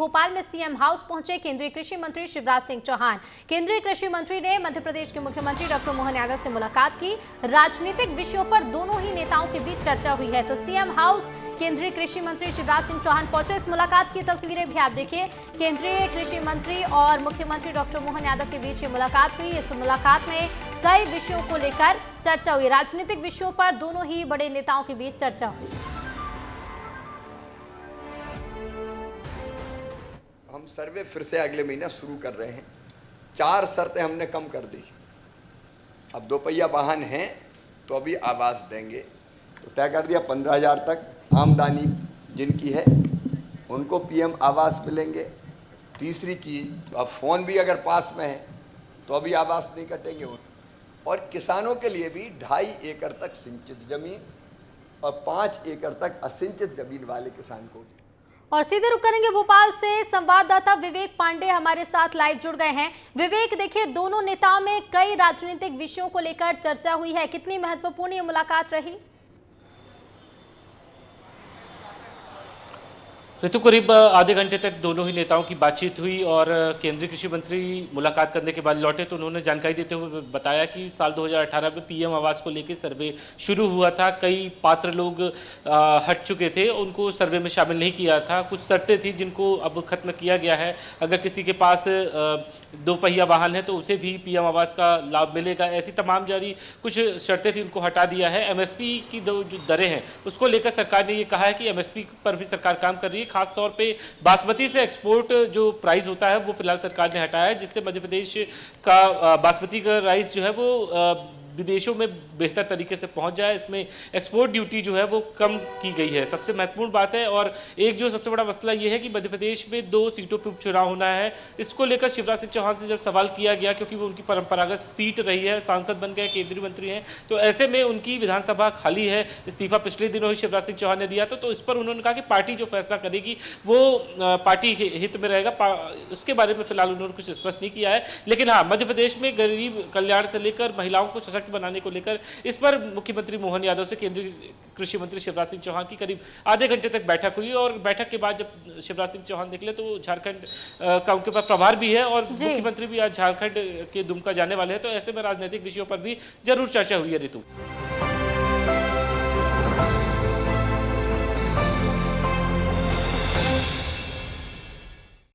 भोपाल में CM house पहुंचे केंद्रीय कृषि मंत्री शिवराज सिंह चौहान। केंद्रीय कृषि मंत्री ने मध्य प्रदेश के मुख्यमंत्री डॉक्टर मोहन यादव से मुलाकात की। राजनीतिक विषयों पर दोनों ही नेताओं के बीच चर्चा हुई है। तो सीएम हाउस केंद्रीय कृषि मंत्री शिवराज सिंह चौहान पहुंचे। इस मुलाकात की तस्वीरें भी आप देखिए। केंद्रीय कृषि मंत्री और मुख्यमंत्री डॉक्टर मोहन यादव के बीच ये मुलाकात हुई। इस मुलाकात में कई विषयों को लेकर चर्चा हुई। राजनीतिक विषयों पर दोनों ही बड़े नेताओं के बीच चर्चा हुई। हम सर्वे फिर से अगले महीना शुरू कर रहे हैं। 4 शर्तें हमने कम कर दी। अब 2 पहिया वाहन हैं तो अभी आवास देंगे, तो तय कर दिया 15,000 तक आमदनी जिनकी है उनको पीएम आवास मिलेंगे। तीसरी चीज़, अब फ़ोन भी अगर पास में है तो अभी आवास नहीं कटेंगे। और किसानों के लिए भी 2.5 एकड़ तक सिंचित ज़मीन और 5 एकड़ तक असिंचित ज़मीन वाले किसान को। और सीधे रुक करेंगे भोपाल से। संवाददाता विवेक पांडे हमारे साथ लाइव जुड़ गए हैं। विवेक, देखिए दोनों नेताओं में कई राजनीतिक विषयों को लेकर चर्चा हुई है। कितनी महत्वपूर्ण ये मुलाकात रही? ऋतु, करीब आधे घंटे तक दोनों ही नेताओं की बातचीत हुई और केंद्रीय कृषि मंत्री मुलाकात करने के बाद लौटे तो उन्होंने जानकारी देते हुए बताया कि साल 2018 में पीएम आवास को लेकर सर्वे शुरू हुआ था। कई पात्र लोग हट चुके थे, उनको सर्वे में शामिल नहीं किया था। कुछ शर्तें थी जिनको अब खत्म किया गया है। अगर किसी के पास 2 पहिया वाहन है तो उसे भी पीएम आवास का लाभ मिलेगा। ऐसी तमाम जारी कुछ शर्तें थी, उनको हटा दिया है। एमएसपी की जो दरें हैं उसको लेकर सरकार ने ये कहा है कि एमएसपी पर भी सरकार काम कर रही है। खास तौर पे बासमती से एक्सपोर्ट जो प्राइस होता है वो फिलहाल सरकार ने हटाया है, जिससे मध्य प्रदेश का बासमती का राइस जो है वो विदेशों में बेहतर तरीके से पहुंच जाए। इसमें एक्सपोर्ट ड्यूटी जो है वो कम की गई है, सबसे महत्वपूर्ण बात है। और एक जो सबसे बड़ा मसला ये है कि मध्य प्रदेश में 2 सीटों पर उपचुनाव होना है। इसको लेकर शिवराज सिंह चौहान से जब सवाल किया गया, क्योंकि वो उनकी परंपरागत सीट रही है, सांसद बन गए, केंद्रीय मंत्री हैं, तो ऐसे में उनकी विधानसभा खाली है। इस्तीफा पिछले दिनों ही शिवराज सिंह चौहान ने दिया था, तो इस पर उन्होंने कहा कि पार्टी जो फैसला करेगी वो पार्टी हित में रहेगा। उसके बारे में फिलहाल उन्होंने कुछ स्पष्ट नहीं किया है। लेकिन हाँ, मध्य प्रदेश में गरीब कल्याण से लेकर महिलाओं को सशक्त बनाने को लेकर इस पर मुख्यमंत्री मोहन यादव से केंद्रीय कृषि मंत्री शिवराज सिंह चौहान की करीब आधे घंटे तक बैठक हुई। और बैठक के बाद जब शिवराज सिंह चौहान निकले तो झारखंड का उनके पास प्रभार भी है और मुख्यमंत्री भी आज झारखंड के दुमका जाने वाले हैं। तो ऐसे में राजनीतिक विषयों पर भी जरूर चर्चा हुई है। ऋतु।